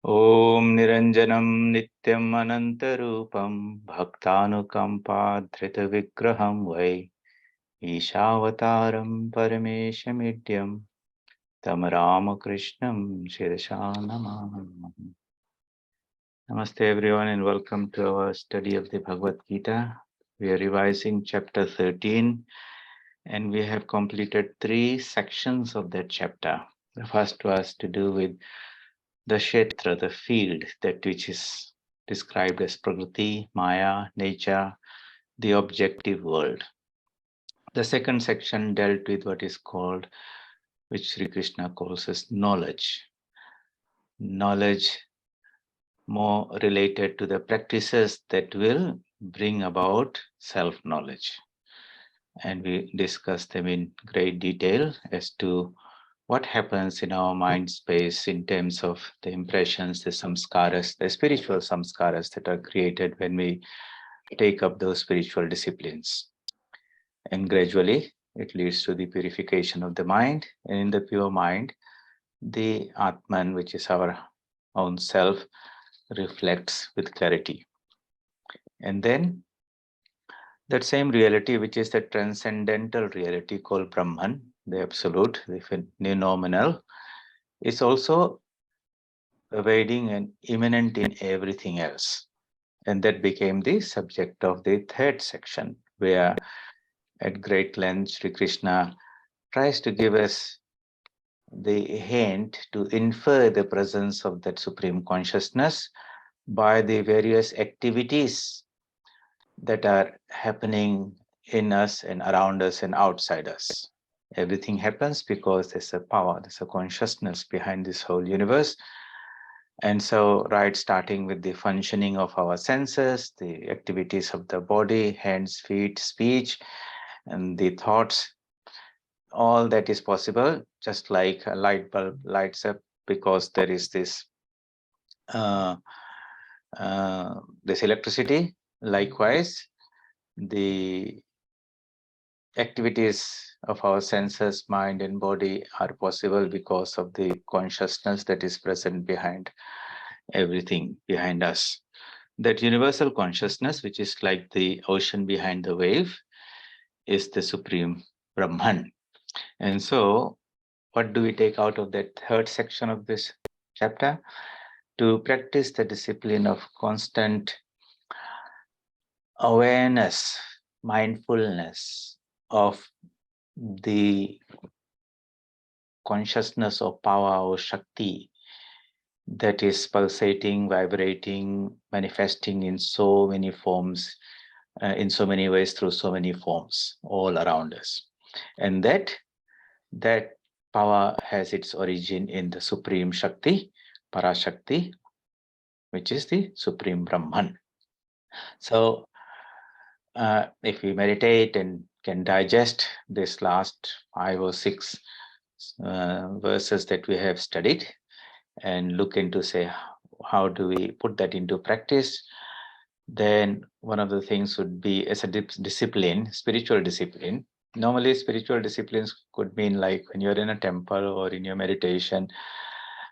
Om Niranjanam Nityam Anantarupam Bhaktanukampa Vigraham Vai Ishavataram Parameshamidyam Tam Ramakrishnam Shirasha Namah. Namaste everyone and welcome to our study of the Bhagavad Gita. We are revising chapter 13 and we have completed 3 sections of that chapter. The first was to do with the Kshetra, the field, that which is described as Prakriti, Maya, nature, the objective world. The second section dealt with what is called, which Sri Krishna calls as knowledge. Knowledge more related to the practices that will bring about self-knowledge. And we discussed them in great detail as to what happens in our mind space in terms of the impressions, the samskaras, the spiritual samskaras that are created when we take up those spiritual disciplines. And gradually, it leads to the purification of the mind. And in the pure mind, the Atman, which is our own self, reflects with clarity. And then that same reality, which is the transcendental reality called Brahman, the absolute, the phenomenal, is also pervading and immanent in everything else. And that became the subject of the third section, where at great length Sri Krishna tries to give us the hint to infer the presence of that supreme consciousness by the various activities that are happening in us and around us and outside us. Everything happens because there's a power, there's a consciousness behind this whole universe. And so, right, starting with the functioning of our senses, the activities of the body, hands, feet, speech, and the thoughts, all that is possible, just like a light bulb lights up because there is this this electricity. Likewise, the activities of our senses, mind, and body are possible because of the consciousness that is present behind everything behind us. That universal consciousness, which is like the ocean behind the wave, is the supreme Brahman. And so, what do we take out of that third section of this chapter? To practice the discipline of constant awareness, mindfulness of the consciousness of power or Shakti that is pulsating, vibrating, manifesting in so many forms, in so many ways, through so many forms, all around us. And that power has its origin in the Supreme Shakti, Parashakti, which is the Supreme Brahman. So, if we meditate and can digest this last 5 or 6 verses that we have studied and look into, say, how do we put that into practice, then one of the things would be as a discipline, spiritual discipline. Normally, spiritual disciplines could mean like when you're in a temple or in your meditation,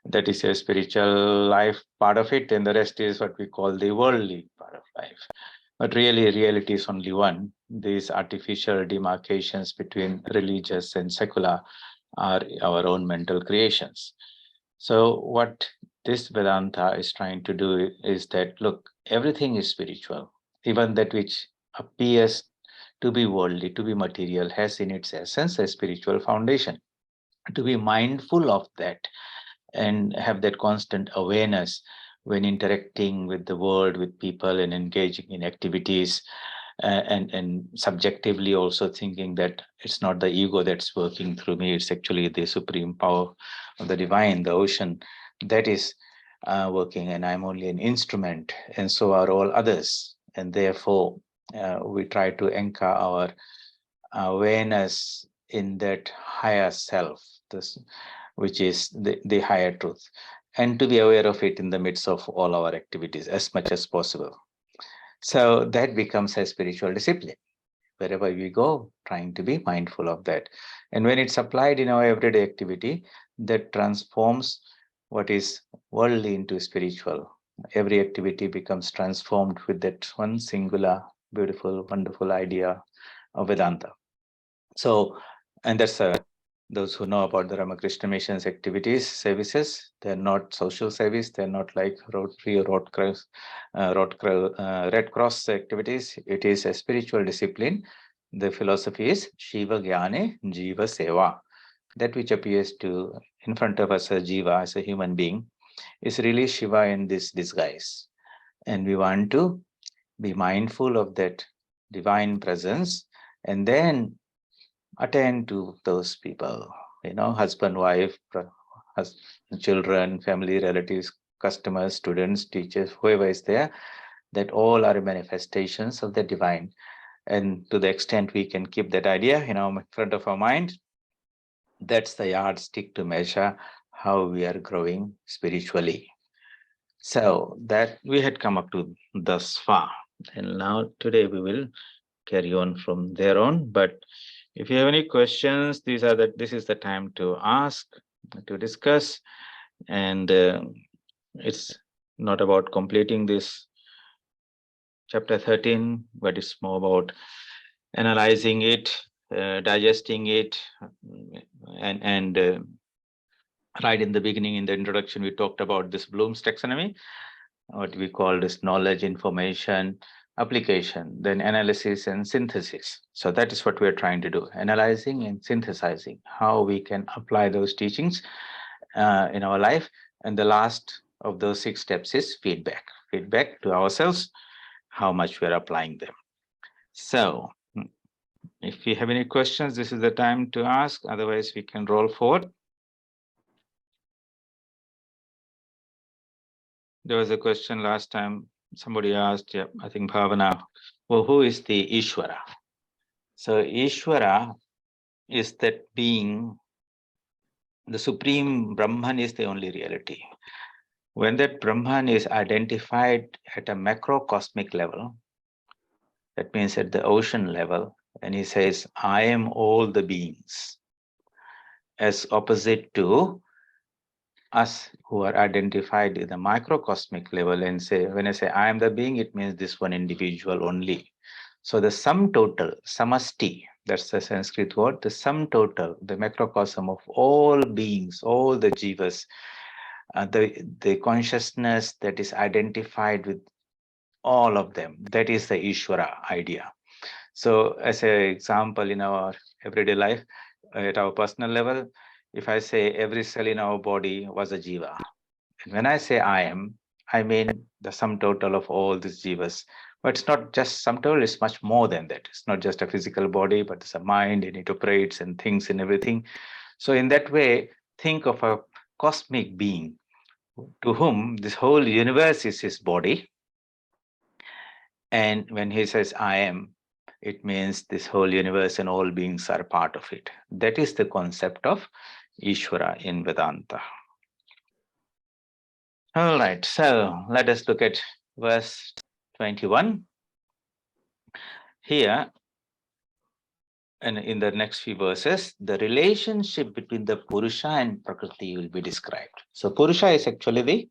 that is a spiritual life part of it, and the rest is what we call the worldly part of life. But really, reality is only one. These artificial demarcations between religious and secular are our own mental creations. So what this Vedanta is trying to do is that, look, everything is spiritual. Even that which appears to be worldly, to be material, has in its essence a spiritual foundation. To be mindful of that and have that constant awareness when interacting with the world, with people, and engaging in activities, and subjectively also thinking that it's not the ego that's working through me, it's actually the supreme power of the divine, the ocean, that is working, and I'm only an instrument, and so are all others. And therefore, we try to anchor our awareness in that higher self, this, which is the higher truth, and to be aware of it in the midst of all our activities as much as possible. So that becomes a spiritual discipline. Wherever we go, trying to be mindful of that. And when it's applied in our everyday activity, that transforms what is worldly into spiritual. Every activity becomes transformed with that one singular, beautiful, wonderful idea of Vedanta. So, and that's those who know about the Ramakrishna Mission's activities, services, they're not social service, they're not like Rotary or Red Cross activities. It is a spiritual discipline. The philosophy is Shiva Gyane Jiva Seva. That which appears to in front of us as Jiva, as a human being, is really Shiva in this disguise. And we want to be mindful of that divine presence and then attend to those people, husband, wife, children, family, relatives, customers, students, teachers, whoever is there, that all are manifestations of the divine. And to the extent we can keep that idea, in front of our mind, that's the yardstick to measure how we are growing spiritually. So that we had come up to thus far. And now today we will carry on from there on. But if you have any questions, this is the time to ask, to discuss. And it's not about completing this chapter 13, but it's more about analyzing it, digesting it, and right in the beginning, in the introduction, we talked about this Bloom's taxonomy, what we call this knowledge, information, application, then analysis and synthesis. So that is what we're trying to do, analyzing and synthesizing how we can apply those teachings in our life. And the last of those 6 steps is feedback to ourselves, how much we're applying them. So if you have any questions, this is the time to ask. Otherwise, we can roll forward. There was a question last time. Somebody asked, yeah, I think Bhavana, well, who is the Ishvara? So Ishvara is that being, the supreme Brahman is the only reality. When that Brahman is identified at a macrocosmic level, that means at the ocean level, and he says, I am all the beings, as opposite to us who are identified in the microcosmic level and say, when I say I am the being, it means this one individual only. So the sum total, samasti, that's the Sanskrit word, the sum total, the macrocosm of all beings, all the jivas, the consciousness that is identified with all of them, that is the Ishvara idea. So as an example, in our everyday life, at our personal level, if I say every cell in our body was a jiva, and when I say I am, I mean the sum total of all these jivas. But it's not just sum total, it's much more than that. It's not just a physical body, but it's a mind, and it operates and thinks and everything. So in that way, think of a cosmic being to whom this whole universe is his body. And when he says I am, it means this whole universe and all beings are part of it. That is the concept of Ishvara in Vedanta. All right, so let us look at verse 21. Here, and in the next few verses, the relationship between the Purusha and Prakriti will be described. So Purusha is actually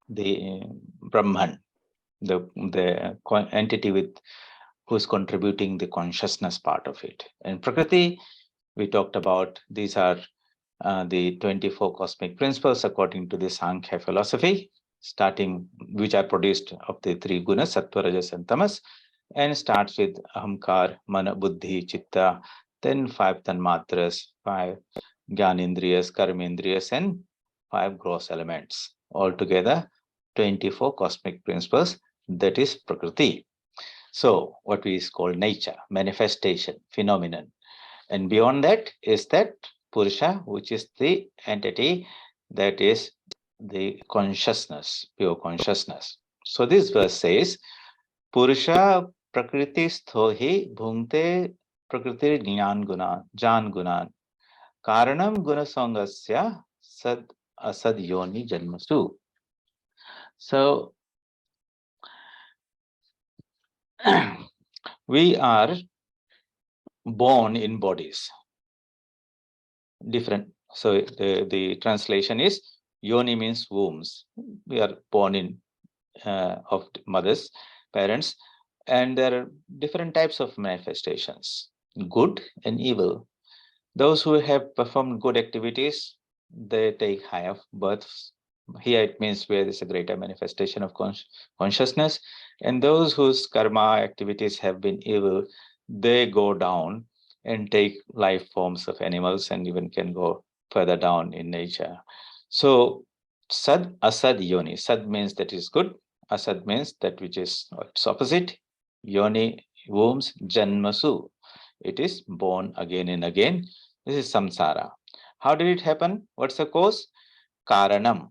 the Brahman, the entity with who's contributing the consciousness part of it. And Prakriti, we talked about, these are the 24 cosmic principles according to the Sankhya philosophy, starting, which are produced of the 3 gunas, sattva, rajas, and tamas, and starts with ahamkar, mana, buddhi, chitta, then 5 tanmatras, 5 gyanendriyas, karmendriyas, and 5 gross elements. Altogether, 24 cosmic principles, that is Prakriti. So what is called nature, manifestation, phenomenon. And beyond that is that Purusha, which is the entity that is the consciousness, pure consciousness. So this verse says, Purusha prakriti sthohi bhungte prakriti jnana guna, jan gunan. Karanam guna sangasya sad asad yoni janmasu. So we are born in bodies. Different. So the translation is, Yoni means wombs. We are born in of mothers, parents, and there are different types of manifestations, good and evil. Those who have performed good activities, they take higher births. Here it means where there's a greater manifestation of consciousness. And those whose karma activities have been evil, they go down and take life forms of animals and even can go further down in nature. So sad, asad, yoni. Sad means that is good. Asad means that which is its opposite. Yoni, wombs, janmasu. It is born again and again. This is samsara. How did it happen? What's the cause? Karanam.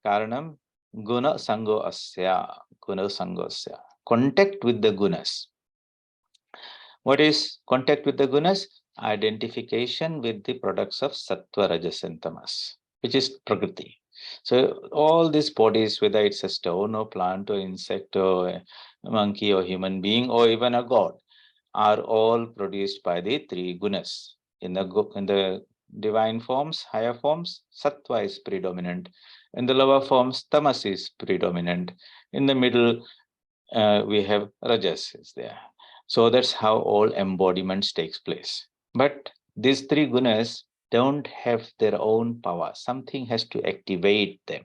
Karanam, guna sango asya. Guna sango asya. Contact with the gunas. What is contact with the gunas? Identification with the products of sattva, rajas, and tamas, which is prakriti. So all these bodies, whether it's a stone or plant or insect or a monkey or human being or even a god, are all produced by the three gunas. In the divine forms, higher forms, sattva is predominant. In the lower forms, tamas is predominant. In the middle, we have rajas is there. So that's how all embodiments takes place. But these three gunas don't have their own power. Something has to activate them.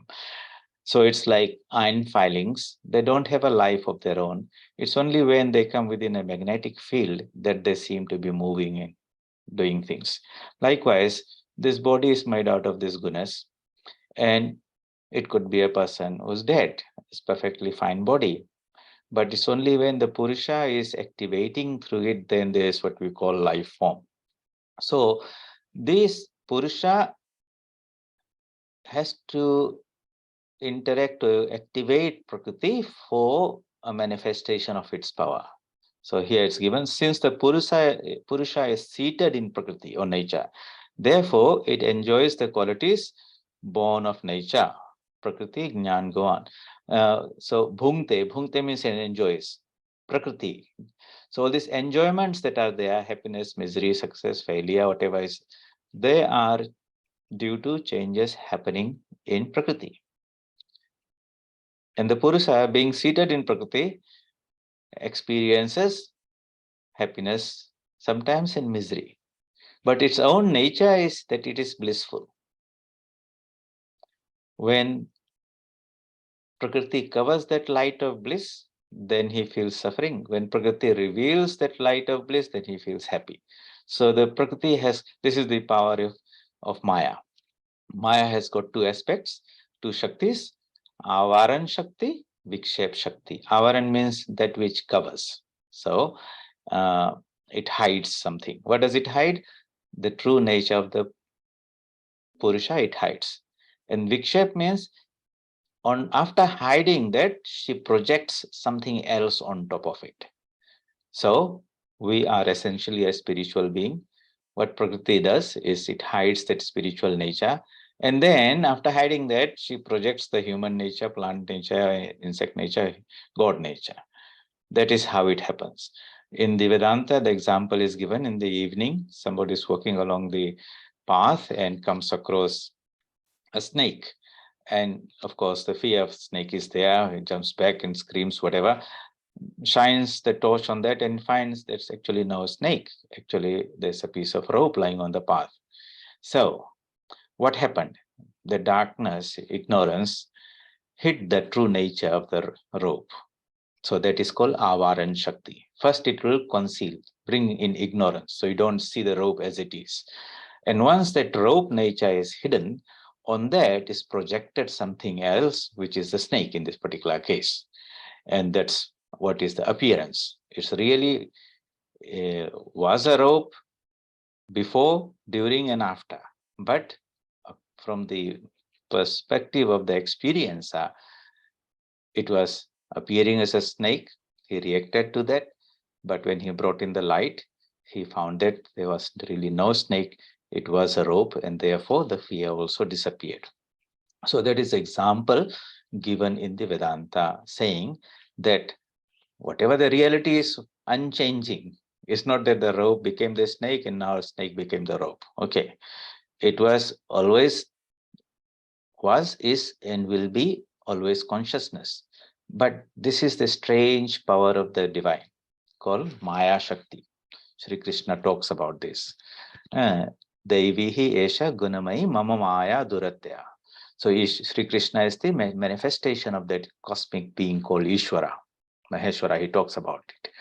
So it's like iron filings. They don't have a life of their own. It's only when they come within a magnetic field that they seem to be moving and doing things. Likewise, this body is made out of these gunas, and it could be a person who's dead. It's perfectly fine body. But it's only when the Purusha is activating through it, then there's what we call life form. So this Purusha has to interact to activate Prakriti for a manifestation of its power. So here it's given, since the Purusha is seated in Prakriti or nature, therefore it enjoys the qualities born of nature. Prakriti, Jnana, go on. So bhungte means it enjoys. Prakriti. So all these enjoyments that are there, happiness, misery, success, failure, whatever is, they are due to changes happening in Prakriti. And the Purusha, being seated in Prakriti, experiences happiness, sometimes in misery. But its own nature is that it is blissful. When Prakriti covers that light of bliss, then he feels suffering. When Prakriti reveals that light of bliss, then he feels happy. So the Prakriti has, this is the power of Maya. Maya has got two aspects, two Shaktis, Avaran Shakti, Vikshep Shakti. Avaran means that which covers. So it hides something. What does it hide? The true nature of the Purusha, it hides. And Vikshep means after hiding that, she projects something else on top of it. So we are essentially a spiritual being. What Prakriti does is it hides that spiritual nature. And then after hiding that, she projects the human nature, plant nature, insect nature, God nature. That is how it happens. In the Vedanta, the example is given in the evening. Somebody is walking along the path and comes across a snake. And of course, the fear of snake is there. He jumps back and screams, whatever, shines the torch on that and finds there's actually no snake. Actually, there's a piece of rope lying on the path. So what happened? The darkness, ignorance, hid the true nature of the rope. So that is called Avaran Shakti. First, it will conceal, bring in ignorance, so you don't see the rope as it is. And once that rope nature is hidden, on that is projected something else, which is the snake in this particular case. And that's what is the appearance. It's really was a rope before, during, and after. But from the perspective of the experiencer, it was appearing as a snake. He reacted to that. But when he brought in the light, he found that there was really no snake. It was a rope, and therefore the fear also disappeared. So that is example given in the Vedanta, saying that whatever the reality is unchanging. It's not that the rope became the snake and now snake became the rope. Okay. It was always was, is, and will be always consciousness. But this is the strange power of the divine called Maya Shakti. Sri Krishna talks about this. Daivihi Esha Gunamai Mama Maya Duratya. So Sri Krishna is the manifestation of that cosmic being called Ishvara. Maheshwara, he talks about it.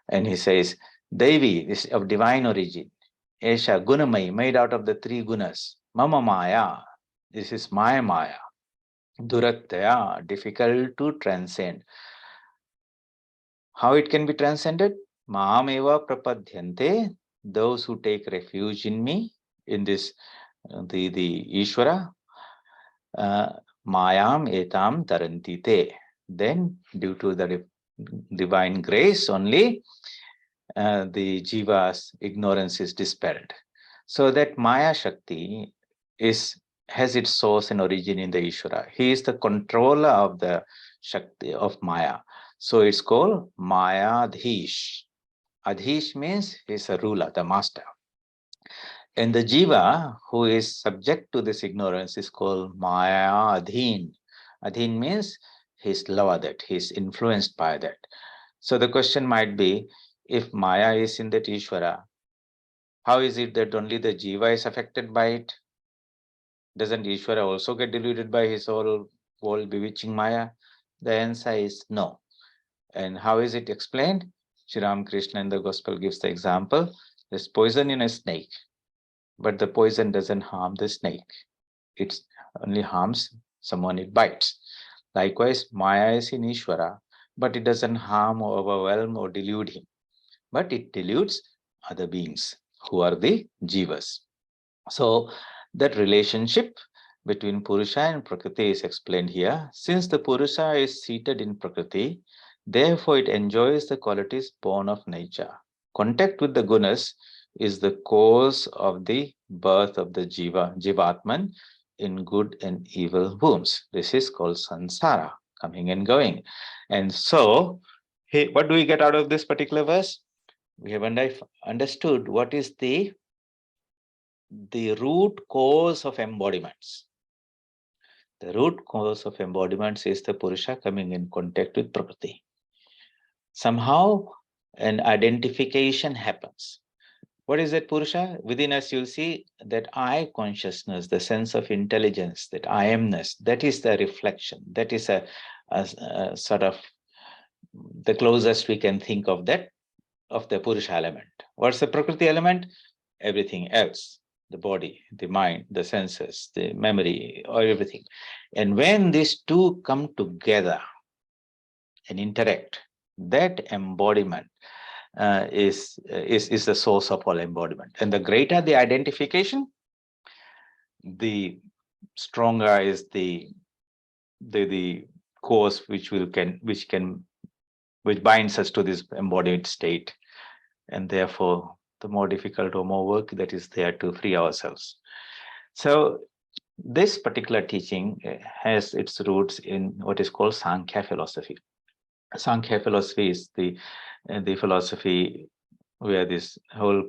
And he says, Devi is of divine origin. Esha Gunamai, made out of the three gunas. Mama Maya, this is my Maya. Duratya, difficult to transcend. How it can be transcended? Mahameva prapadyante, those who take refuge in me, in this, the Ishvara, Mayam etam tarantite. Then, due to the divine grace only, the Jiva's ignorance is dispelled. So that Maya Shakti has its source and origin in the Ishvara. He is the controller of the Shakti of Maya. So it's called Maya Adhish. Adhish means he's a ruler, the master. And the Jiva, who is subject to this ignorance, is called Maya Adhin. Adhin means he's lower that, he's influenced by that. So the question might be, if Maya is in that Ishvara, how is it that only the Jiva is affected by it? Doesn't Ishvara also get deluded by his whole bewitching Maya? The answer is no. And how is it explained? Sri Krishna in the Gospel gives the example. There's poison in a snake, but the poison doesn't harm the snake. It only harms someone it bites. Likewise, Maya is in Ishvara, but it doesn't harm or overwhelm or delude him. But it deludes other beings who are the Jivas. So that relationship between Purusha and Prakriti is explained here. Since the Purusha is seated in Prakriti, therefore it enjoys the qualities born of nature. Contact with the gunas is the cause of the birth of the Jivatman in good and evil wombs. This is called samsara, coming and going. And so, what do we get out of this particular verse? We have understood what is the root cause of embodiments. The root cause of embodiments is the Purusha coming in contact with Prakriti. Somehow an identification happens. What is that Purusha? Within us you'll see that I consciousness, the sense of intelligence, that I amness, that is the reflection. That is a sort of the closest we can think of that, of the Purusha element. What's the Prakriti element? Everything else. The body, the mind, the senses, the memory, or everything. And when these two come together and interact, that embodiment is the source of all embodiment. And the greater the identification, the stronger is the cause which binds us to this embodied state, and therefore the more difficult or more work that is there to free ourselves. So this particular teaching has its roots in what is called Sankhya philosophy. Sankhya philosophy is the philosophy where this whole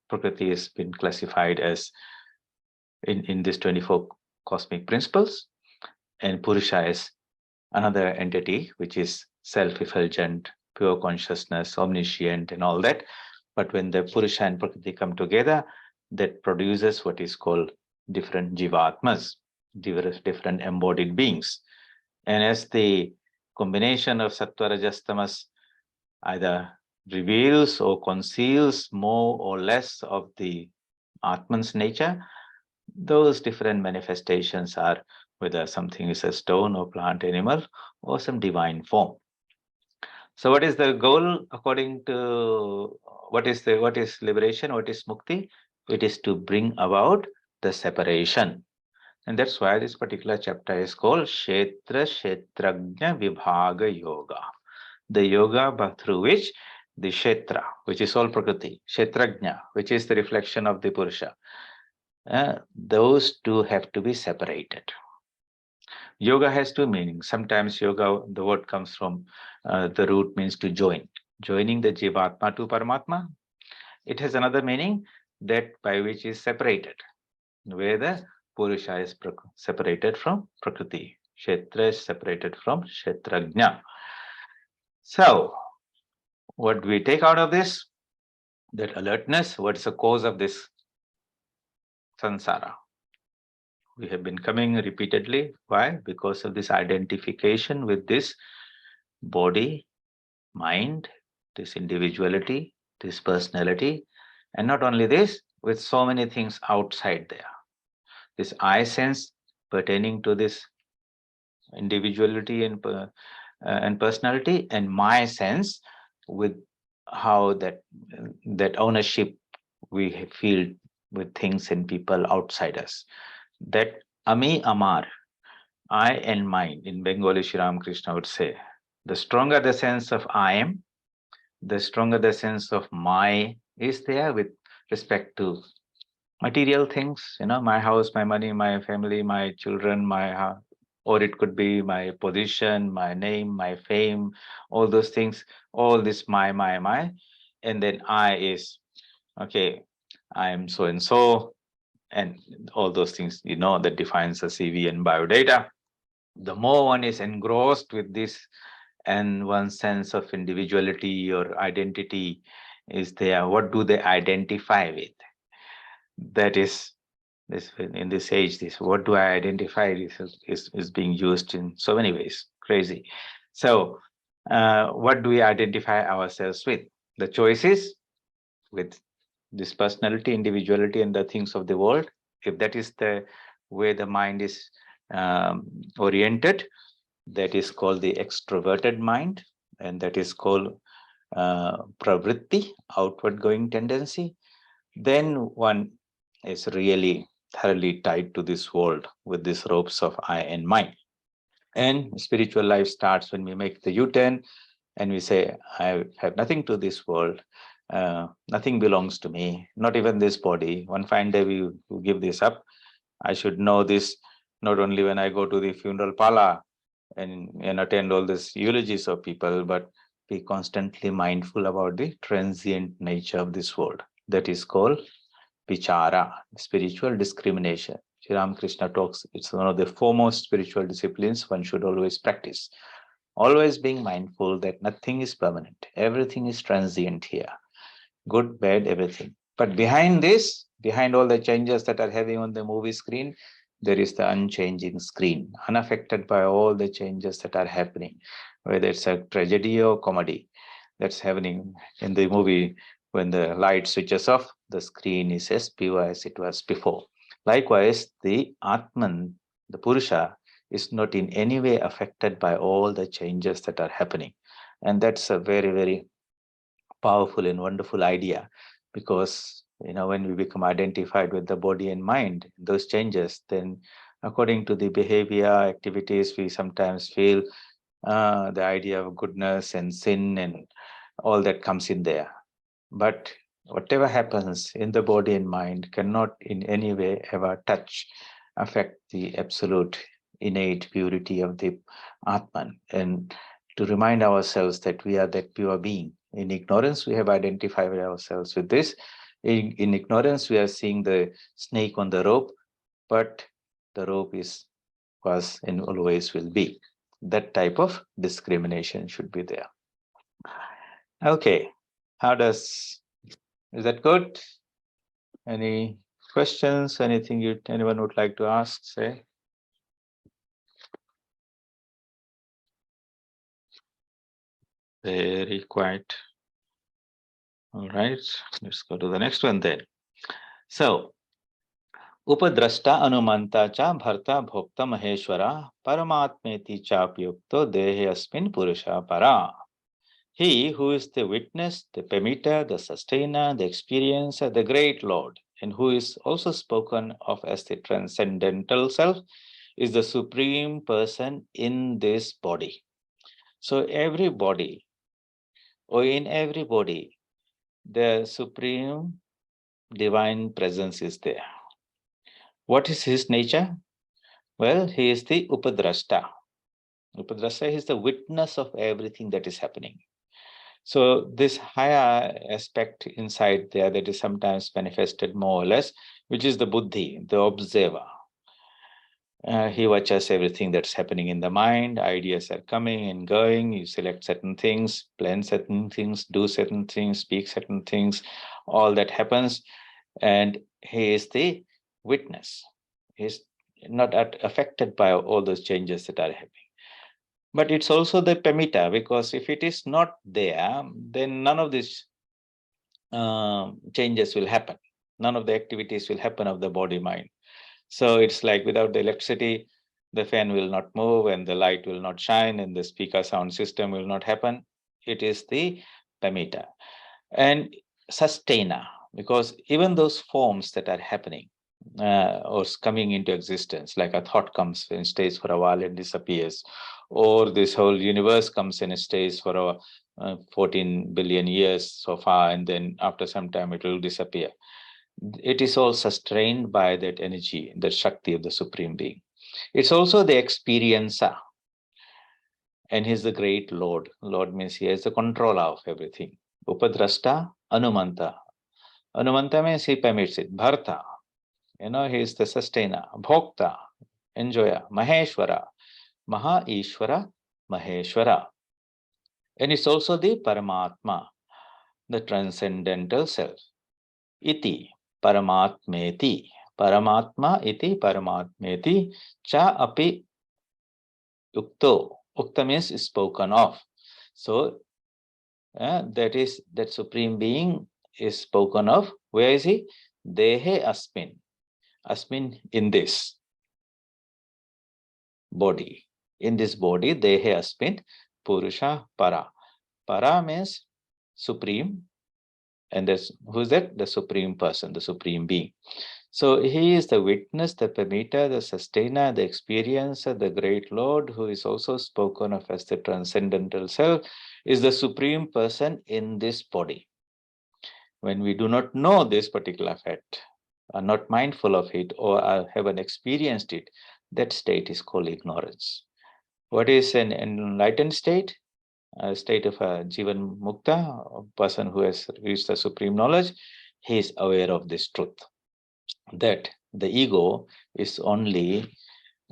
Prakriti has been classified as in these 24 cosmic principles, and Purusha is another entity which is self-effulgent, pure consciousness, omniscient, and all that. But when the Purusha and Prakriti come together, that produces what is called different Jivatmas, different embodied beings. And as the combination of Sattva, Rajas, Tamas either reveals or conceals more or less of the Atman's nature, those different manifestations are whether something is a stone or plant, animal, or some divine form. So what is the goal according to what is liberation, what is mukti? It is to bring about the separation. And that's why this particular chapter is called Kshetrajna Vibhaga Yoga. The yoga through which the Kshetra, which is all Prakriti, Kshetrajna, which is the reflection of the Purusha, those two have to be separated. Yoga has two meanings. Sometimes yoga, the word comes from the root means to join, joining the Jivatma to Paramatma. It has another meaning, that by which is separated, where the Purusha is separated from Prakriti. Kshetra is separated from Kshetrajna. So, what do we take out of this? That alertness, what is the cause of this samsara? We have been coming repeatedly. Why? Because of this identification with this body, mind, this individuality, this personality, and not only this, with so many things outside there. This I sense pertaining to this individuality and personality, and my sense with how that ownership we feel with things and people outside us. That ami amar, I and mine, in Bengali Sri Ramakrishna would say, the stronger the sense of I am, the stronger the sense of my is there with respect to material things, my house, my money, my family, my children, or it could be my position, my name, my fame, all those things, all this my. And then I is, okay, I am so and so, and all those things, that defines the CV and biodata. The more one is engrossed with this and one's sense of individuality or identity is there, what do they identify with? That is this in this age, this what do I identify is being used in so many ways. Crazy. So what do we identify ourselves with? The choices with this personality, individuality, and the things of the world. If that is the way the mind is oriented, that is called the extroverted mind, and that is called pravritti, outward going tendency. Then one is really thoroughly tied to this world with these ropes of I and mine. And spiritual life starts when we make the U-turn and we say, I have nothing to this world. Nothing belongs to me, not even this body. One fine day we give this up. I should know this not only when I go to the funeral parlor and attend all these eulogies of people, but be constantly mindful about the transient nature of this world. That is called vichara, spiritual discrimination. Sri Ramakrishna talks, it's one of the foremost spiritual disciplines one should always practice. Always being mindful that nothing is permanent, everything is transient here, good, bad, everything. But behind this, behind all the changes that are having on the movie screen, there is the unchanging screen, unaffected by all the changes that are happening, whether it's a tragedy or comedy that's happening in the movie. When the light switches off, the screen is as pure as it was before. Likewise, the Atman, the Purusha, is not in any way affected by all the changes that are happening. And that's a very, very powerful and wonderful idea, because when we become identified with the body and mind, those changes, then according to the behavior activities, we sometimes feel the idea of goodness and sin and all that comes in there. But whatever happens in the body and mind cannot in any way ever affect the absolute innate purity of the Atman. And to remind ourselves that we are that pure being. In ignorance, we have identified ourselves with this. In ignorance, we are seeing the snake on the rope, but the rope was and always will be. That type of discrimination should be there. Okay, is that good? Any questions? Anything anyone would like to ask, say? Very quiet. All right, let's go to the next one then. So, Upadrashta Anumanta cha bharta bhokta maheshwara paramatmeti chapyukto dehe asmin purusha para. He who is the witness, the permitter, the sustainer, the experiencer, the great Lord, and who is also spoken of as the transcendental self, is the supreme person in this body. So every body, or in every body, the supreme divine presence is there. What is his nature? Well, he is the Upadrashta. Upadrashta is the witness of everything that is happening. So this higher aspect inside there that is sometimes manifested more or less, which is the buddhi, the observer. He watches everything that's happening in the mind. Ideas are coming and going. You select certain things, plan certain things, do certain things, speak certain things. All that happens. And he is the witness. He's not affected by all those changes that are happening. But it's also the pamita, because if it is not there, then none of these changes will happen. None of the activities will happen of the body mind. So it's like without the electricity, the fan will not move and the light will not shine and the speaker sound system will not happen. It is the pamita. And sustainer, because even those forms that are happening or coming into existence, like a thought comes and stays for a while and disappears, or this whole universe comes and stays for 14 billion years so far, and then after some time it will disappear. It is all sustained by that energy, the Shakti of the Supreme Being. It's also the experiencer, and he's the great Lord. Lord means he has the control of everything. Upadrashta, Anumanta. Anumanta means he permits it. Bharta, he is the sustainer. Bhokta, enjoyer. Maheshwara, Maha Ishvara, Maheshwara. And it's also the Paramatma, the transcendental self. Iti, Paramatmeti. Paramatma iti Paramatmeti. Cha api ukto. Ukta means spoken of. So that Supreme Being is spoken of. Where is he? Dehe asmin. Asmin, in this body. In this body, Dehe asmin, Purusha para. Para means supreme. And who's that? The Supreme Person, the Supreme Being. So he is the witness, the permitter, the sustainer, the experiencer, the great Lord, who is also spoken of as the transcendental self, is the Supreme Person in this body. When we do not know this particular fact, are not mindful of it, or haven't experienced it, that state is called ignorance. What is an enlightened state? A state of a Jivan Mukta, a person who has reached the supreme knowledge. He is aware of this truth, that the ego is only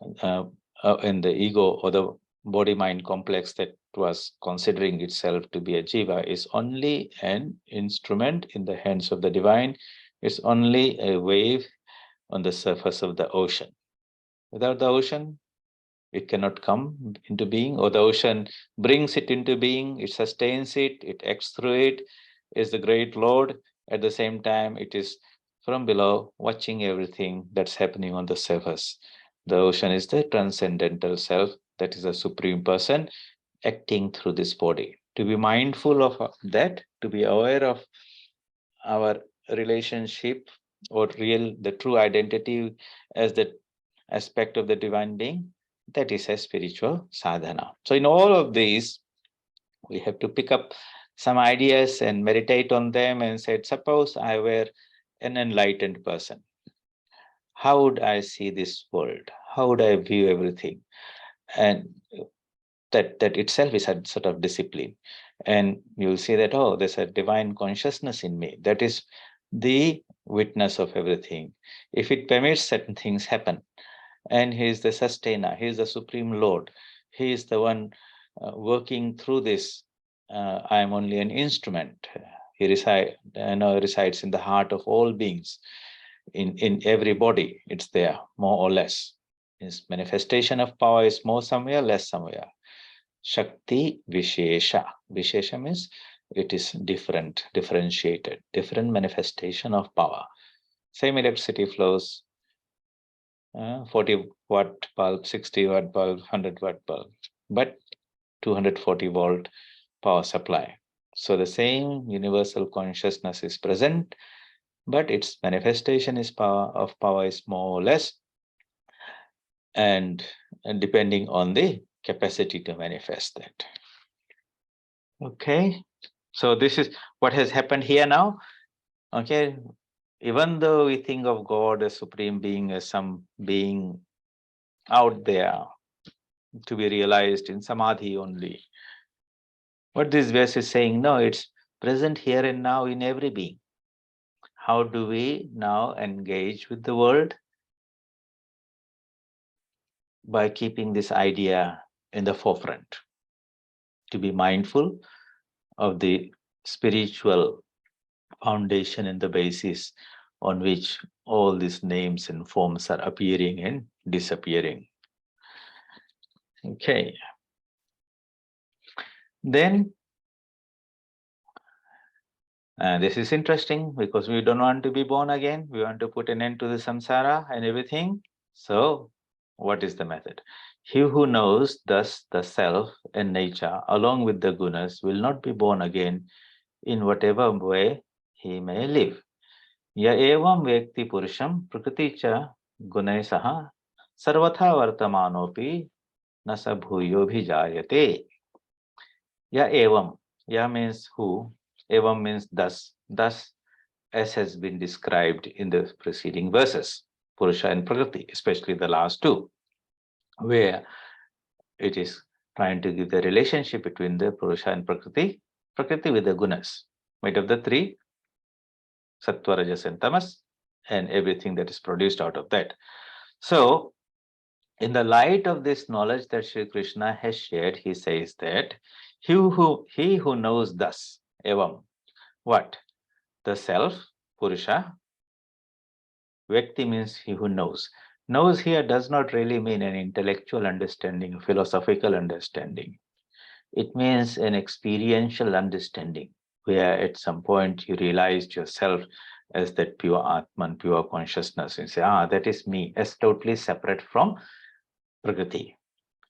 in the ego or the body-mind complex that was considering itself to be a jiva is only an instrument in the hands of the divine. It's only a wave on the surface of the ocean. Without the ocean, it cannot come into being, or the ocean brings it into being, it sustains it, it acts through it, is the great Lord. At the same time, it is from below watching everything that's happening on the surface. The ocean is the transcendental self, that is a Supreme Person acting through this body. To be mindful of that, to be aware of our relationship or the true identity as the aspect of the divine being, that is a spiritual sadhana. So in all of these, we have to pick up some ideas and meditate on them and say, suppose I were an enlightened person. How would I see this world? How would I view everything? And that itself is a sort of discipline. And you'll see that, oh, there's a divine consciousness in me. That is the witness of everything. If it permits certain things happen, and he is the sustainer, he is the Supreme Lord, he is the one working through this. I am only an instrument. He resides in the heart of all beings, in every body. It's there, more or less. His manifestation of power is more somewhere, less somewhere. Shakti Vishesha. Vishesha means it is different, differentiated, different manifestation of power. Same electricity flows, 40 watt bulb, 60 watt bulb, 100 watt bulb, but 240 volt power supply. So the same universal consciousness is present, but its manifestation is power is more or less, and depending on the capacity to manifest that. Okay, so this is what has happened here now. Okay, even though we think of God as Supreme Being, as some being out there to be realized in samadhi only, what this verse is saying, no, it's present here and now in every being. How do we now engage with the world? by keeping this idea in the forefront, to be mindful of the spiritual foundation and the basis on which all these names and forms are appearing and disappearing. Okay. Then, this is interesting because we don't want to be born again. We want to put an end to the samsara and everything. So, what is the method? He who knows thus the self and nature along with the gunas will not be born again in whatever way he may live. Ya evam vyakti purusham prakriti cha gunai saha sarvatha vartamanopi nasa bhuyo bhijayate. Ya evam. Ya means who. Evam means thus. Thus, as has been described in the preceding verses, Purusha and Prakriti, especially the last two, where it is trying to give the relationship between the Purusha and Prakriti, Prakriti with the gunas, made of the three, Sattva, Rajas, and Tamas, and everything that is produced out of that. So, in the light of this knowledge that Sri Krishna has shared, he says that he who knows thus, evam, what? The self, Purusha. Vyakti means he who knows. Knows here does not really mean an intellectual understanding, a philosophical understanding. It means an experiential understanding, where at some point you realized yourself as that pure Atman, pure consciousness, and say, that is me, as totally separate from Prakriti.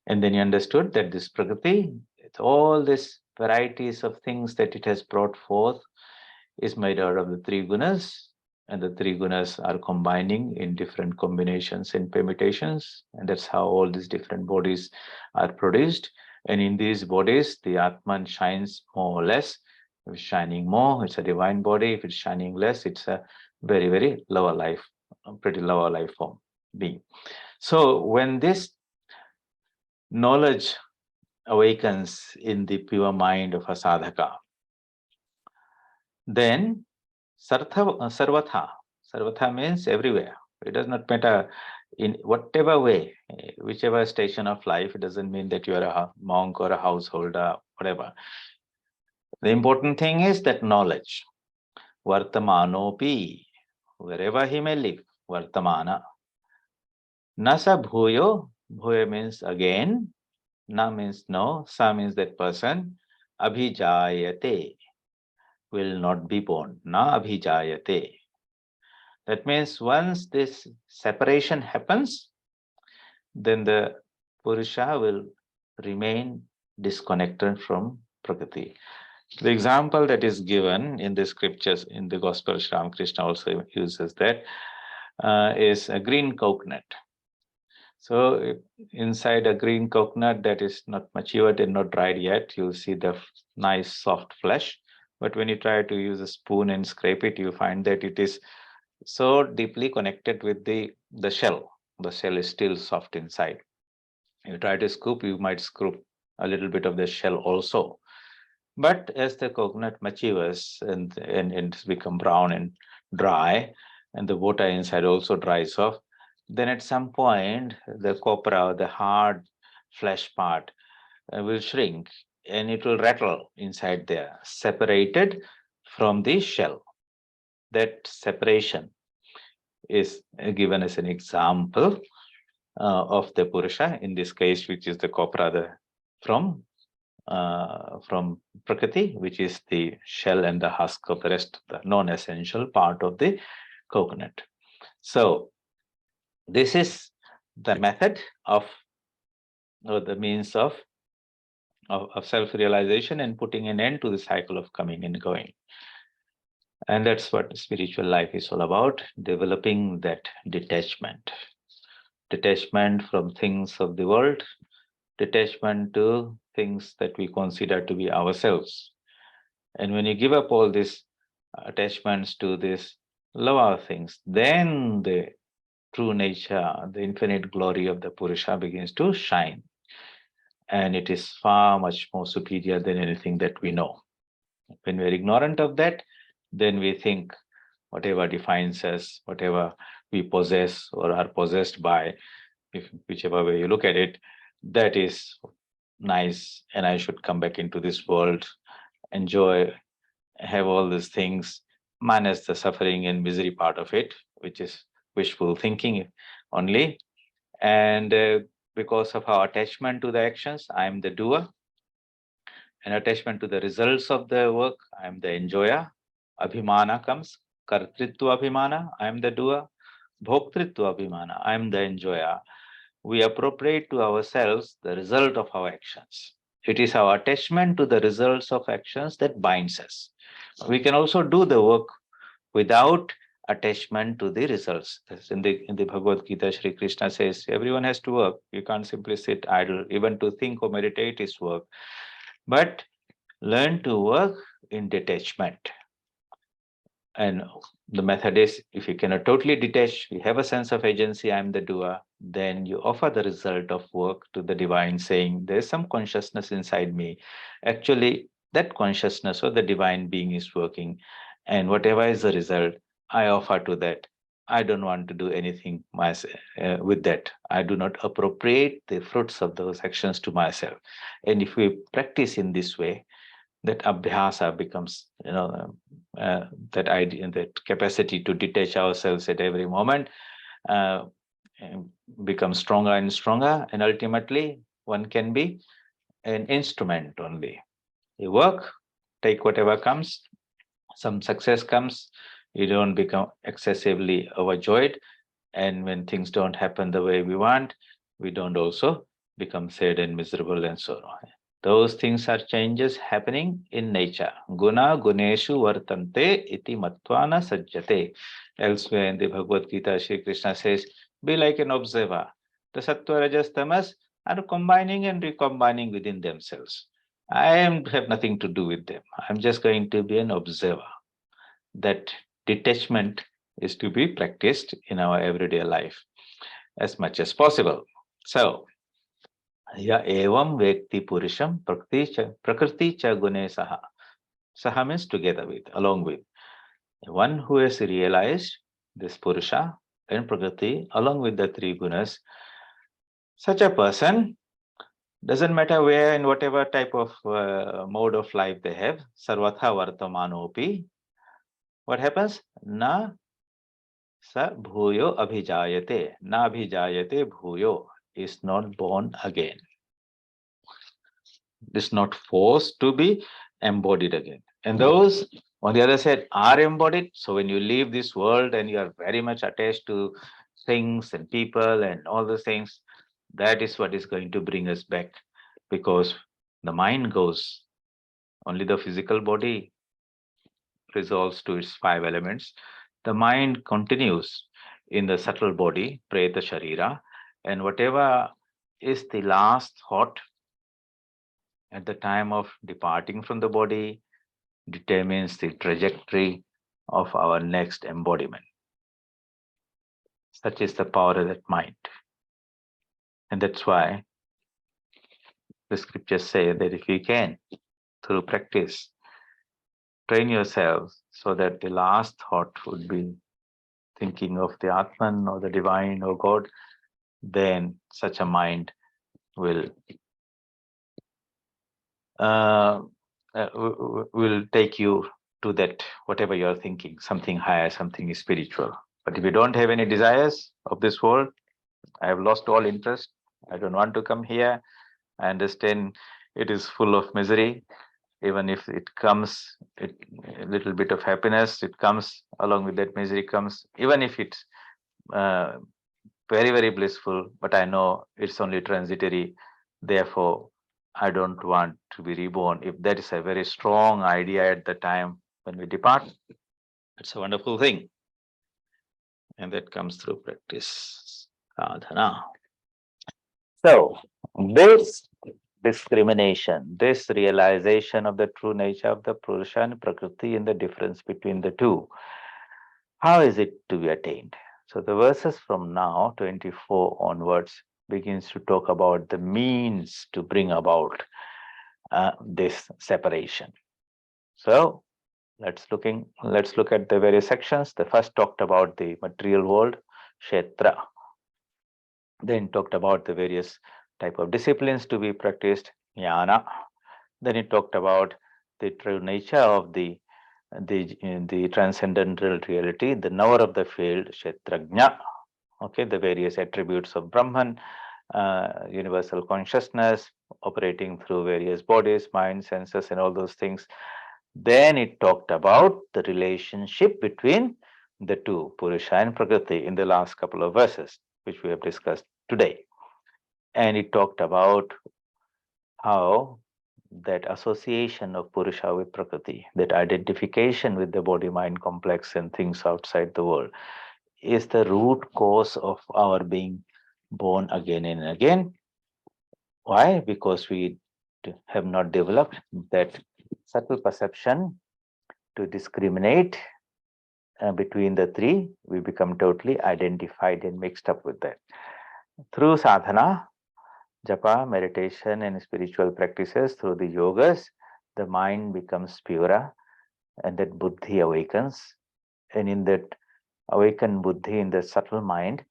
And then you understood that this Prakriti, with all these varieties of things that it has brought forth, is made out of the three gunas, and the three gunas are combining in different combinations and permutations, and that's how all these different bodies are produced. And in these bodies, the Atman shines more or less. If it's shining more, it's a divine body. If it's shining less, it's a very, very lower life, a pretty lower life form being. So when this knowledge awakens in the pure mind of a sadhaka, then sarvatha. Sarvatha means everywhere. It does not matter in whatever way, whichever station of life. It doesn't mean that you are a monk or a householder, whatever. The important thing is that knowledge. Vartamanopi, wherever he may live, vartamana. Nasa bhuyo, bhuyo means again, na means no, sa means that person, abhijayate, will not be born. Na abhijayate. That means once this separation happens, then the Purusha will remain disconnected from Prakriti. The example that is given in the scriptures, in the Gospel, Sri Ramakrishna also uses that, is a green coconut. So inside a green coconut that is not matured and not dried yet, you'll see the nice soft flesh. But when you try to use a spoon and scrape it, you find that it is so deeply connected with the shell. The shell is still soft inside. You try to scoop, you might scoop a little bit of the shell also. But as the coconut matures and it's become brown and dry, and the water inside also dries off, then at some point the copra, the hard flesh part, will shrink and it will rattle inside there, separated from the shell. That separation is given as an example of the Purusha, in this case, which is the copra from Prakriti, which is the shell and the husk of the rest of the non-essential part of the coconut. So this is the method of, or the means of self-realization and putting an end to the cycle of coming and going. And that's what spiritual life is all about, developing that detachment. Detachment from things of the world, detachment to things that we consider to be ourselves. And when you give up all these attachments to these lower things, then the true nature, the infinite glory of the Purusha begins to shine. And it is far much more superior than anything that we know. When we're ignorant of that, then we think whatever defines us, whatever we possess or are possessed by, if whichever way you look at it, that is nice, and I should come back into this world, enjoy, have all these things, minus the suffering and misery part of it, which is wishful thinking only. And because of our attachment to the actions, I am the doer, and attachment to the results of the work, I am the enjoyer. Abhimana comes, kartritva abhimana, I am the doer. Bhoktritva abhimana, I am the enjoyer. We appropriate to ourselves the result of our actions. It is our attachment to the results of actions that binds us. We can also do the work without attachment to the results. In the Bhagavad Gita, Shri Krishna says, everyone has to work. You can't simply sit idle. Even to think or meditate is work. But learn to work in detachment. And the method is, if you cannot totally detach, you have a sense of agency, I'm the doer, then you offer the result of work to the divine, saying, there's some consciousness inside me. Actually, that consciousness or the divine being is working. And whatever is the result, I offer to that. I don't want to do anything with that. I do not appropriate the fruits of those actions to myself. And if we practice in this way, that abhyasa becomes, that idea, that capacity to detach ourselves at every moment uh, becomes stronger and stronger, and ultimately one can be an instrument only. You work, take whatever comes, some success comes, you don't become excessively overjoyed, and when things don't happen the way we want, we don't also become sad and miserable and so on. Those things are changes happening in nature. Guna guneshu vartante iti matvana sajjate. Elsewhere in the Bhagavad Gita, Shri Krishna says, be like an observer. The sattva, rajas, tamas are combining and recombining within themselves. I have nothing to do with them. I'm just going to be an observer. That detachment is to be practiced in our everyday life as much as possible. So, ya evam vekti purusham prakriti cha gune saha. Saha means together with, along with. One who has realized this purusha and prakriti along with the three gunas, such a person, doesn't matter where and whatever type of mode of life they have, sarvatha vartamanopi, what happens? Na sa bhuyo abhijayate. Na abhijayate bhuyo is not born again. Is not forced to be embodied again. And those, on the other side, are embodied. So when you leave this world and you are very much attached to things and people and all those things, that is what is going to bring us back, because the mind goes. Only the physical body resolves to its five elements. The mind continues in the subtle body, preta sharira, and whatever is the last thought at the time of departing from the body determines the trajectory of our next embodiment. Such is the power of that mind. And that's why the scriptures say that if you can, through practice, train yourself so that the last thought would be thinking of the Atman or the divine or God, then such a mind will take you to that, whatever you're thinking, something higher, something spiritual. But if you don't have any desires of this world, I have lost all interest, I don't want to come here, I understand it is full of misery. Even if it comes, a little bit of happiness, it comes along with that misery comes, even if it's very, very blissful, but I know it's only transitory. Therefore, I don't want to be reborn. If that is a very strong idea at the time when we depart, it's a wonderful thing. And that comes through practice, sadhana. So, this discrimination, this realization of the true nature of the Purusha and Prakriti and the difference between the two, how is it to be attained? So the verses from now, 24 onwards, begins to talk about the means to bring about this separation. So let's look at the various sections. The first talked about the material world, Kshetra. Then talked about the various type of disciplines to be practiced, jnana. Then it talked about the true nature of the transcendental reality, the knower of the field, Ch13. Okay, the various attributes of Brahman, universal consciousness operating through various bodies, mind, senses, and all those things. Then it talked about the relationship between the two, Purusha and Prakriti, in the last couple of verses, which we have discussed today. And it talked about how that association of Purusha with Prakriti, that identification with the body mind complex and things outside the world, is the root cause of our being born again and again. Why? Because we have not developed that subtle perception to discriminate between the three. We become totally identified and mixed up with that. Through sadhana, japa, meditation, and spiritual practices, through the yogas, the mind becomes purer and that buddhi awakens. And in that awakened buddhi, in the subtle mind,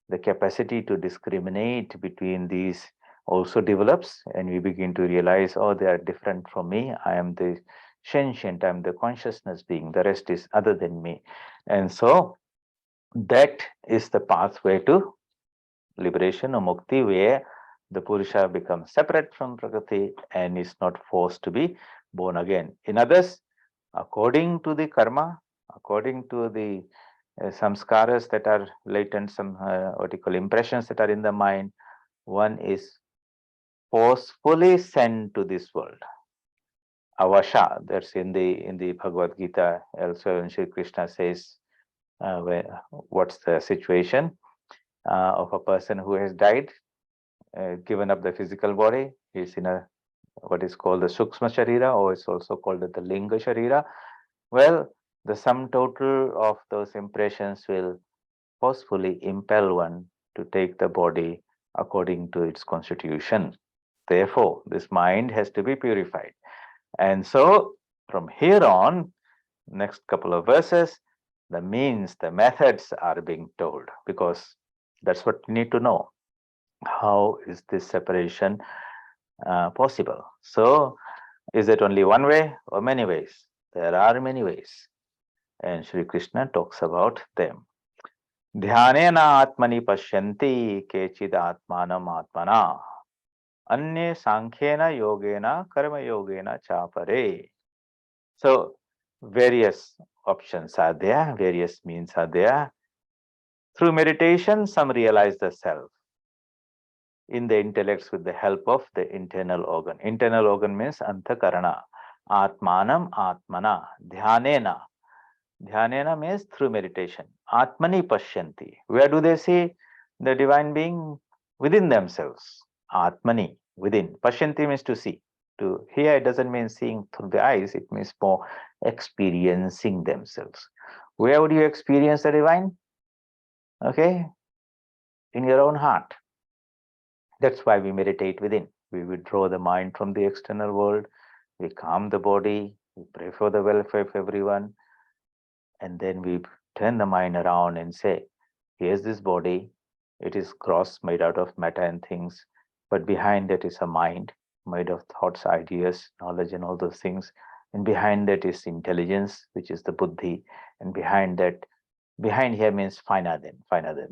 the capacity to discriminate between these also develops, and we begin to realize, oh, they are different from me. I am the sentient, I am the consciousness being, the rest is other than me. And so that is the pathway to liberation or mukti, where the Purusha becomes separate from Prakriti and is not forced to be born again. In others, according to the karma, according to the samskaras that are latent, some what you call impressions that are in the mind, one is forcefully sent to this world. Avasha, that's in the Bhagavad Gita. Also, when Sri Krishna says, what's the situation of a person who has died, given up the physical body, is in a what is called the Sukshma Sharira, or it's also called the Linga Sharira. Well, the sum total of those impressions will forcefully impel one to take the body according to its constitution. Therefore, this mind has to be purified. And so, from here on, next couple of verses, the means, the methods are being told, because that's what we need to know. How is this separation possible? So, is it only one way or many ways? There are many ways, and Sri Krishna talks about them. ध्यानेन आत्मनि पश्यन्ति केचिद आत्मानम आत्मना अन्ये सांख्येन योगेन कर्म योगेन चापरे. So various options are there, various means are there. Through meditation, some realize the self in the intellects with the help of the internal organ. Internal organ means antakarana. Atmanam atmana. Dhyanena. Dhyanena means through meditation. Atmani pashyanti. Where do they see the divine being? Within themselves. Atmani, within. Pashyanti means to see. To hear, it doesn't mean seeing through the eyes, it means more experiencing themselves. Where would you experience the divine? Okay, in your own heart. That's why we meditate within. We withdraw the mind from the external world, we calm the body, we pray for the welfare of everyone, and then we turn the mind around and say, here's this body, it is gross, made out of matter and things, but behind it is a mind made of thoughts, ideas, knowledge, and all those things. And behind that is intelligence, which is the buddhi. And behind that, behind here means finer than,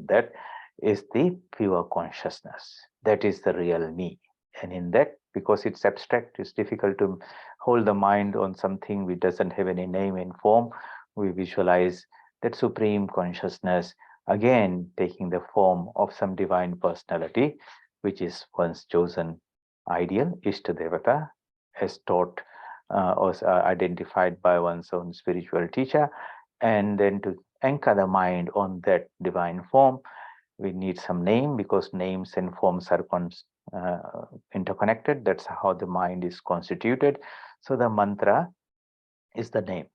that is the pure consciousness. That is the real me. And in that, because it's abstract, it's difficult to hold the mind on something which doesn't have any name and form. We visualize that supreme consciousness again taking the form of some divine personality, which is one's chosen ideal, Ishtadevata, as taught or identified by one's own spiritual teacher. And then to anchor the mind on that divine form, we need some name, because names and forms are interconnected. That's how the mind is constituted. So the mantra is the name.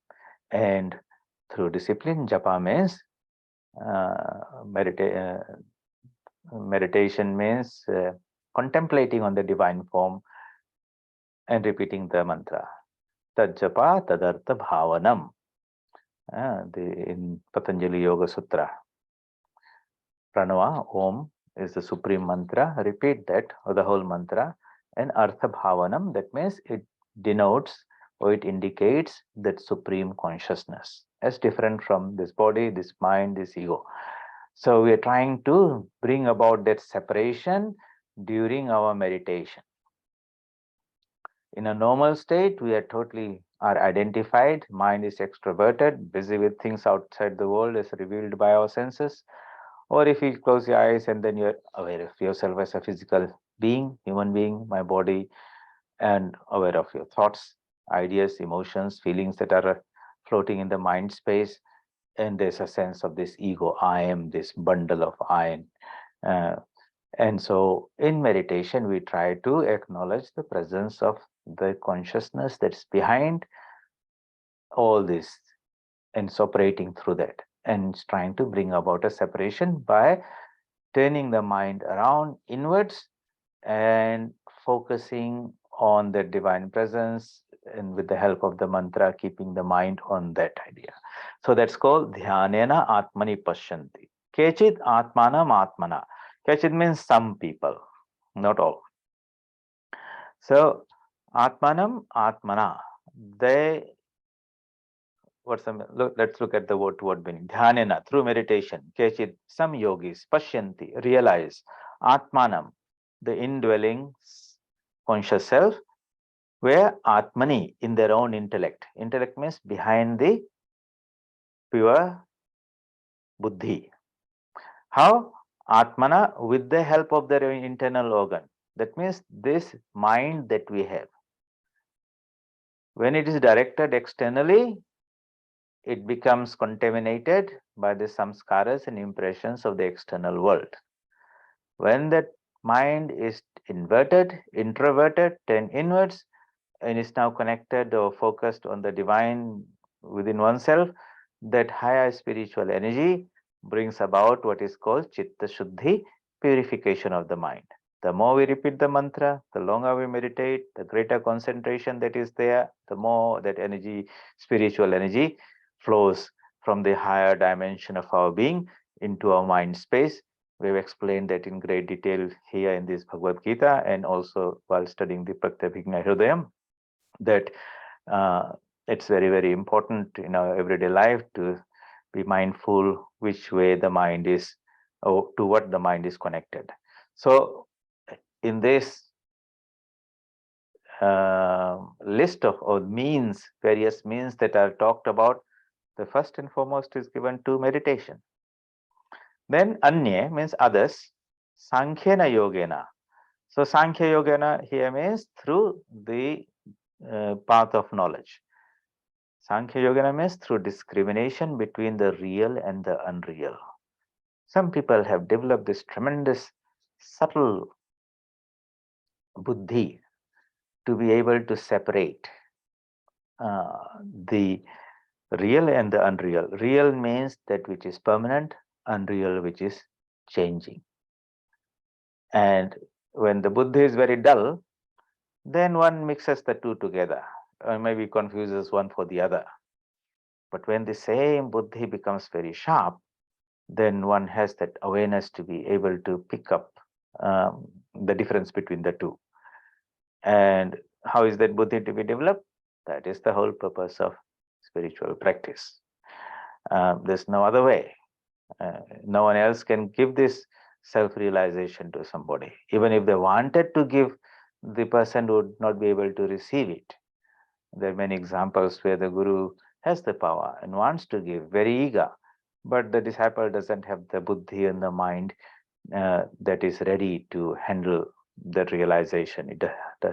And through discipline, japa means meditation means contemplating on the divine form and repeating the mantra. Tad japa tadartha bhavanam. In Patanjali Yoga Sutra. Pranava Om is the supreme mantra. Repeat that, or the whole mantra. And Artha Bhavanam, that means it denotes or it indicates that supreme consciousness as different from this body, this mind, this ego. So we are trying to bring about that separation during our meditation. In a normal state, we are totally identified. Mind is extroverted, busy with things outside the world as revealed by our senses. Or if you close your eyes and then you're aware of yourself as a physical being, human being, my body, and aware of your thoughts, ideas, emotions, feelings that are floating in the mind space. And there's a sense of this ego, I am this bundle of iron. Uh, and so in meditation, we try to acknowledge the presence of the consciousness that's behind all this and it's operating through that. And it's trying to bring about a separation by turning the mind around inwards and focusing on the divine presence, and with the help of the mantra, keeping the mind on that idea. So that's called Dhyanena Atmani Pashyanti. Kechid Atmanam Atmana. Kechid means some people, not all. So Atmanam Atmana, they, let's look at the word meaning. Dhyanena, through meditation. Kechid, some yogis, Pashyanti, realize Atmanam, the indwelling conscious self, where Atmani, in their own intellect. Intellect means behind the pure buddhi. How? Atmana, with the help of their internal organ. That means this mind that we have, when it is directed externally, it becomes contaminated by the samskaras and impressions of the external world. When that mind is inverted, introverted, turned inwards, and is now connected or focused on the divine within oneself, that higher spiritual energy brings about what is called Chitta Shuddhi, purification of the mind. The more we repeat the mantra, the longer we meditate, the greater concentration that is there, the more that energy, spiritual energy, flows from the higher dimension of our being into our mind space. We've explained that in great detail here in this Bhagavad Gita, and also while studying the Pratyabhijna Hridayam, that it's very, very important in our everyday life to be mindful which way the mind is, or to what the mind is connected. So in this list of means, various means that are talked about, the first and foremost is given to meditation. Then Anye means others, Sankhena Yogena. So Sankhya Yogena here means through the path of knowledge. Sankhya Yogena means through discrimination between the real and the unreal. Some people have developed this tremendous subtle buddhi to be able to separate the real and the unreal. Real means that which is permanent, unreal which is changing. And when the buddhi is very dull, then one mixes the two together, or maybe confuses one for the other. But when the same buddhi becomes very sharp, then one has that awareness to be able to pick up the difference between the two. And how is that buddhi to be developed? That is the whole purpose of spiritual practice. There's no other way. No one else can give this self-realization to somebody. Even if they wanted to give, the person would not be able to receive it. There are many examples where the guru has the power and wants to give, very eager, but the disciple doesn't have the buddhi and the mind that is ready to handle that realization. It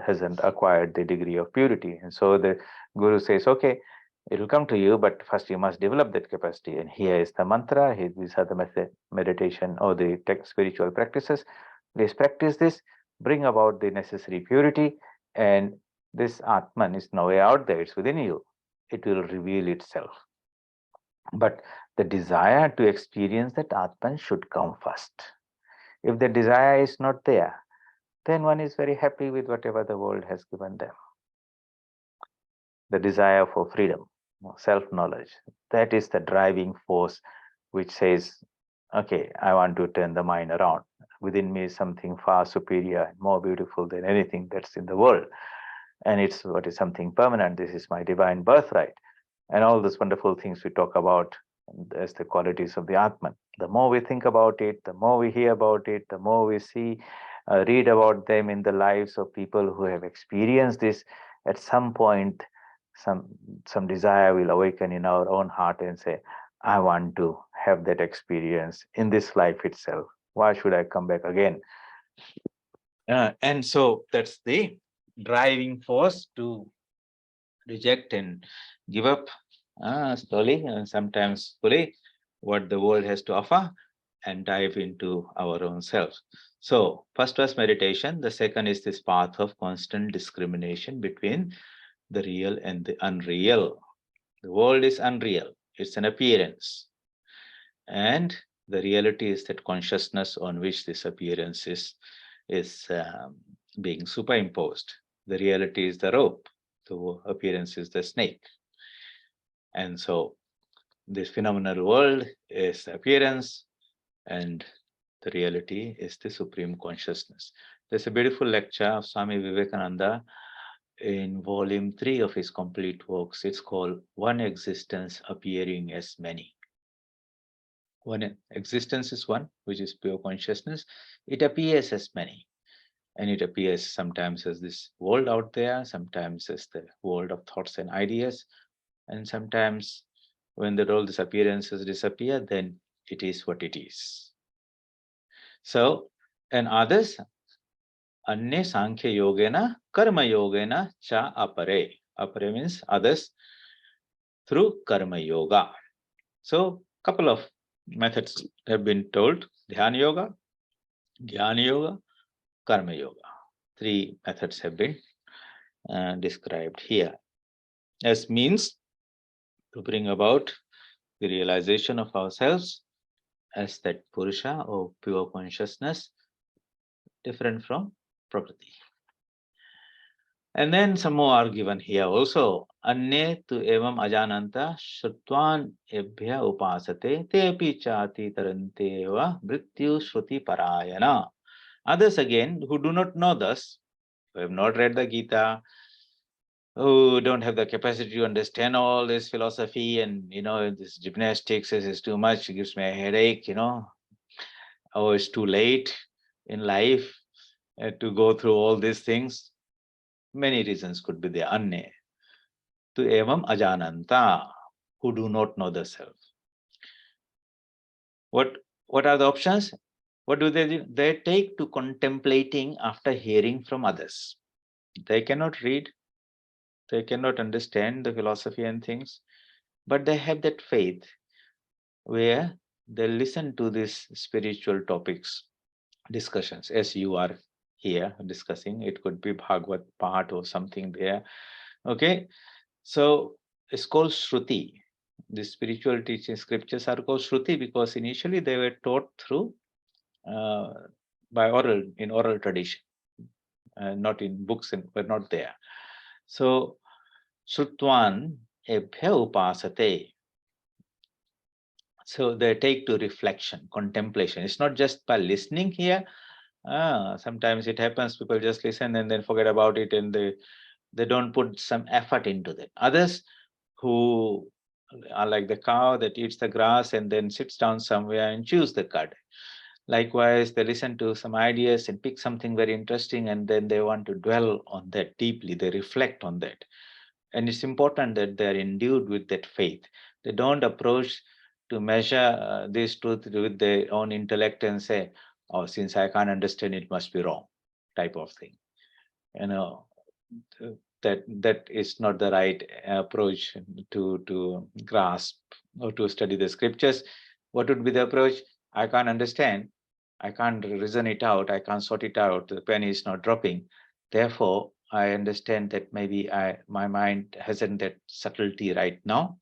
hasn't acquired the degree of purity. And so the guru says, okay, it will come to you, but first you must develop that capacity. And here is the mantra, these are the meditation or the spiritual practices. Please practice this, bring about the necessary purity, and this Atman is nowhere out there, it's within you. It will reveal itself. But the desire to experience that Atman should come first. If the desire is not there, then one is very happy with whatever the world has given them. The desire for freedom, self-knowledge, that is the driving force which says, okay, I want to turn the mind around. within me is something far superior, more beautiful than anything that's in the world. And it's what is something permanent. This is my divine birthright. And all those wonderful things we talk about as the qualities of the Atman. The more we think about it, the more we hear about it, the more we see, read about them in the lives of people who have experienced this, at some point, some some desire will awaken in our own heart and say, I want to have that experience in this life itself. Why should I come back again? And so that's the driving force to reject and give up slowly and sometimes fully what the world has to offer and dive into our own self. So, first was meditation. The second is this path of constant discrimination between the real and the unreal. The world is unreal, it's an appearance. And the reality is that consciousness on which this appearance is being superimposed. The reality is the rope, the appearance is the snake. And so this phenomenal world is the appearance, and the reality is the supreme consciousness. There's a beautiful lecture of Swami Vivekananda in volume 3 of his complete works. It's called One Existence Appearing as Many. One existence is one, which is pure consciousness. It appears as many. And it appears sometimes as this world out there, sometimes as the world of thoughts and ideas, and sometimes when all these appearances disappear, then it is what it is. So, and others, Anye Sankhya Yogena, Karma Yogena, Cha Apare. Apare means others through Karma Yoga. So, couple of methods have been told: Dhyana Yoga, Jnana Yoga, Karma Yoga. Three methods have been described here as means to bring about the realization of ourselves as that Purusha or pure consciousness, different from Prakriti. And then some more are given here also. Anye tu evam ajananta shrutvan ebhya upasate tepi chati tarante eva mrityu shruti parayana. Others again who do not know this, who have not read the Gita, who don't have the capacity to understand all this philosophy, and this gymnastics is too much, it gives me a headache, oh, it's too late in life to go through all these things. Many reasons could be there. Anye tu evam ajananta, who do not know the self. What are the options? What do they do? They take to contemplating after hearing from others. They cannot read, they cannot understand the philosophy and things, but they have that faith where they listen to these spiritual topics, discussions, as you are here discussing. It could be Bhagavad part or something there. Okay, so it's called Shruti. The spiritual teaching scriptures are called Shruti because initially they were taught through uh, by oral, in oral tradition, not in books, and were not there. So Shrutvan ebhya upasate. So they take to reflection, contemplation. It's not just by listening here. Sometimes it happens people just listen and then forget about it, and they don't put some effort into that. Others who are like the cow that eats the grass and then sits down somewhere and chews the cud. Likewise, they listen to some ideas and pick something very interesting, and then they want to dwell on that deeply. They reflect on that. And it's important that they are endued with that faith. They don't approach to measure this truth with their own intellect and say, oh, since I can't understand, it must be wrong, type of thing. You know, that is not the right approach to grasp or to study the scriptures. What would be the approach? I can't understand, I can't reason it out, I can't sort it out, the penny is not dropping. Therefore, I understand that maybe my mind hasn't that subtlety right now,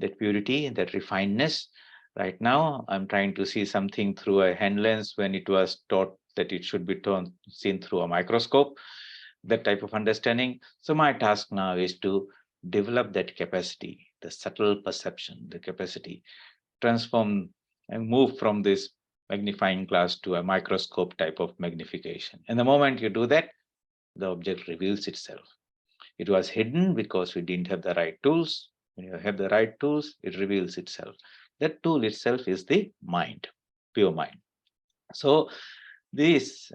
that purity, that refinedness. Right now, I'm trying to see something through a hand lens when it was taught that it should be seen through a microscope, that type of understanding. So my task now is to develop that capacity, the subtle perception, the capacity, transform and move from this magnifying glass to a microscope type of magnification. And the moment you do that, the object reveals itself. It was hidden because we didn't have the right tools. When you have the right tools, it reveals itself. That tool itself is the mind, pure mind. So this,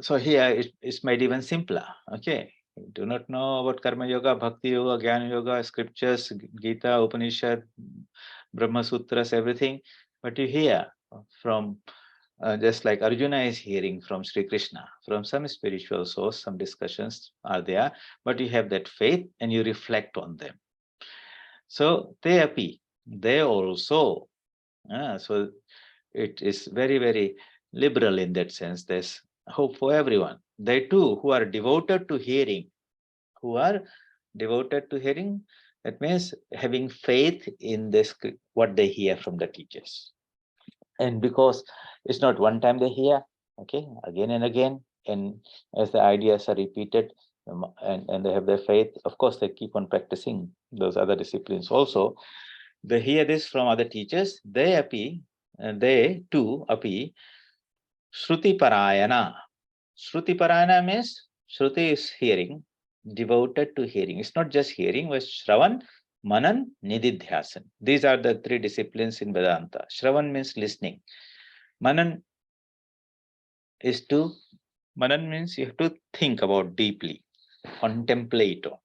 so here it's made even simpler. Okay, you do not know about karma yoga, bhakti yoga, jnana yoga, scriptures, Gita, Upanishad, Brahma Sutras, everything, but you hear from just like Arjuna is hearing from Sri Krishna, from some spiritual source, some discussions are there, but you have that faith and you reflect on them. So they also, so it is very, very liberal in that sense. There's hope for everyone. They too, who are devoted to hearing, that means having faith in this, what they hear from the teachers. And because it's not one time they hear, okay, again and again, and as the ideas are repeated, and they have their faith, of course they keep on practicing those other disciplines also. They hear this from other teachers, they too api shruti parayana. Shruti parayana means shruti is hearing, devoted to hearing. It's not just hearing, but shravan, manan, nididhyasan. These are the three disciplines in Vedanta. Shravan means listening. Manan means you have to think about deeply, contemplate on,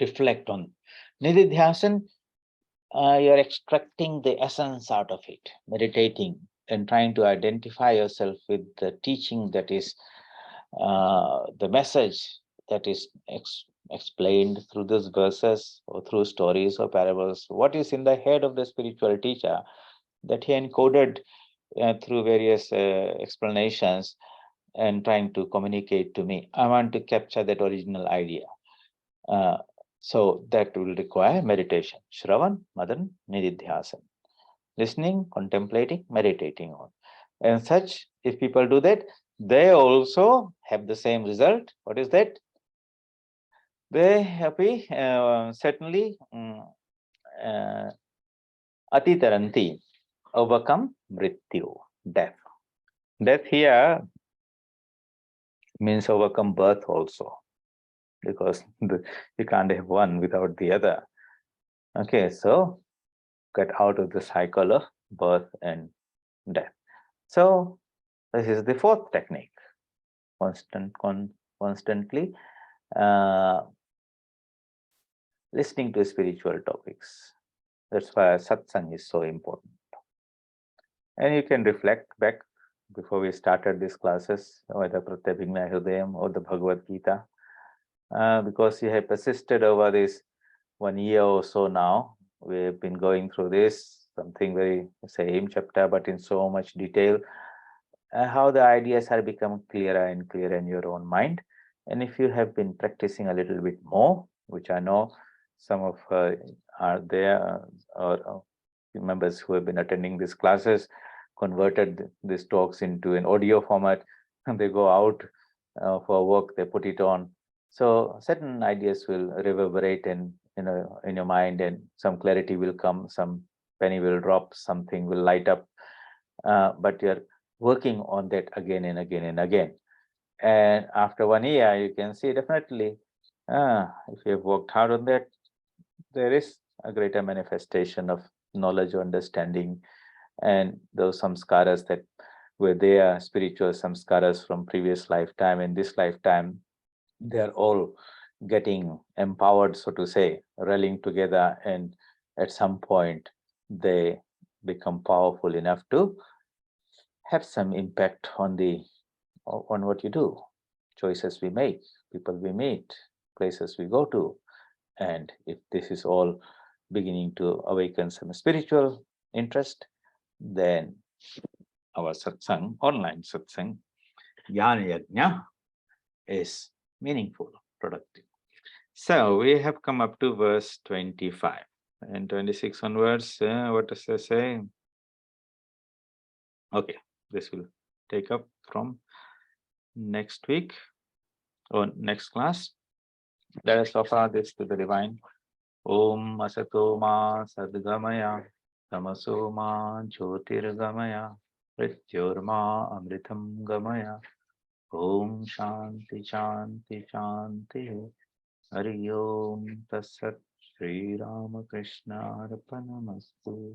reflect on. Nididhyasan, you're extracting the essence out of it, meditating and trying to identify yourself with the teaching that is, the message that is explained through these verses or through stories or parables. What is in the head of the spiritual teacher that he encoded through various explanations and trying to communicate to me. I want to capture that original idea. So that will require meditation. Shravan, Madan, Nididhyasan. Listening, contemplating, meditating on. And such, if people do that, they also have the same result. What is that? They happy, certainly, atitaranti, overcome mrityu, death. Death here means overcome birth also, because you can't have one without the other. Okay, so get out of the cycle of birth and death. So this is the fourth technique, constantly listening to spiritual topics. That's why satsang is so important. And you can reflect back before we started these classes, whether Pratyabhigna Hridayam or the Bhagavad Gita, because you have persisted over this 1 year or so now. We've been going through this, something very same chapter, but in so much detail, how the ideas are become clearer and clearer in your own mind. And if you have been practicing a little bit more, which I know some of are there, or members who have been attending these classes, converted these talks into an audio format, and they go out for work, they put it on. So certain ideas will reverberate in your mind, and some clarity will come, some penny will drop, something will light up. But you're working on that again and again and again. And after 1 year, you can see definitely, if you have worked hard on that, there is a greater manifestation of knowledge or understanding. And those samskaras that were there, spiritual samskaras from previous lifetime and this lifetime, they are all getting empowered, so to say, rallying together, and at some point they become powerful enough to have some impact on what you do, choices we make, people we meet, places we go to. And if this is all beginning to awaken some spiritual interest, then our satsang, online satsang, jnana yajna, is meaningful, productive. So we have come up to verse 25 and 26 onwards. What does it say? Okay, this will take up from next week or next class. Let us offer this to the divine. Om Asato Ma Sadgamaya Tamaso ma jyotirgamaya mrityurma amritam gamaya. Om Shanti Shanti Shanti. Hari Om Tassat. Shri Ramakrishna Arpanamastu.